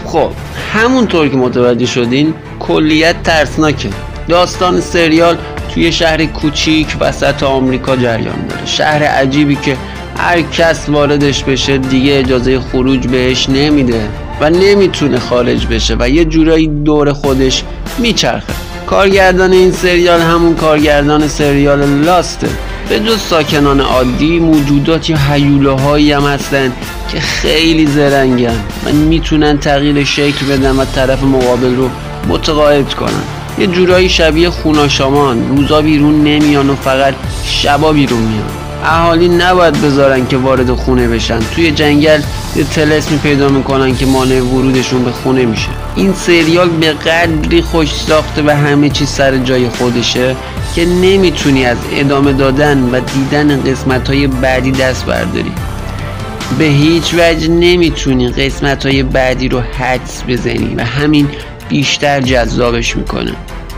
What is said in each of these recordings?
خب همونطور که متوجه شدین کلیت ترسناکه. داستان سریال توی شهر کوچیک وسط آمریکا جریان داره. شهر عجیبی که هر کس واردش بشه دیگه اجازه خروج بهش نمیده و نمیتونه خارج بشه و یه جورایی دور خودش میچرخه. کارگردان این سریال همون کارگردان سریال لاسته. به جز ساکنان عادی موجودات یا هیولاهایی هم هستن که خیلی زرنگن و میتونن تغییر شکل بدن و طرف مقابل رو متقاعد کنن. یه جورایی شبیه خوناشامان، روزا بیرون نمیان و فقط شبا بیرون میان. اهالی نباید بذارن که وارد خونه بشن. توی جنگل یه طلسمی پیدا میکنن که مانع ورودشون به خونه میشه. این سریال به قدری خوش ساخته و همه چیز سر جای خودشه که نمیتونی از ادامه دادن و دیدن قسمت‌های بعدی دست برداری. به هیچ وجه نمیتونی قسمت‌های بعدی رو حدس بزنی و همین بیشتر جذابش میکنه.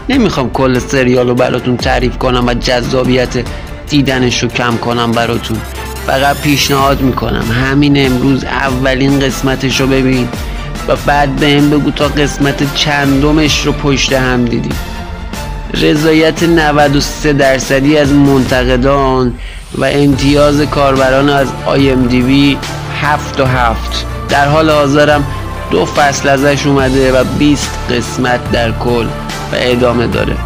نمیخوام کل سریال رو براتون تعریف کنم و جذابیت دیدنش رو کم کنم براتون. فقط پیشنهاد میکنم همین امروز اولین قسمتش رو ببین و بعد بهم بگو تا قسمت چندمش رو پشت هم دیدی. رضایت 93% از منتقدان و امتیاز کاربران از IMDb 7/7. در حال حاضرم 2 فصل ازش اومده و 20 قسمت در کل و ادامه داره.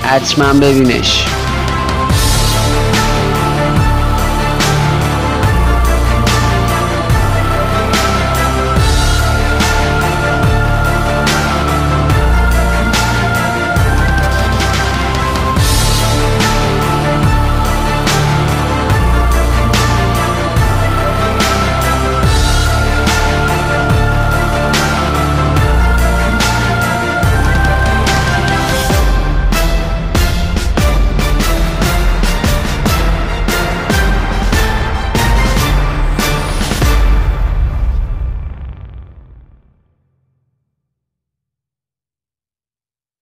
حتما ببینش.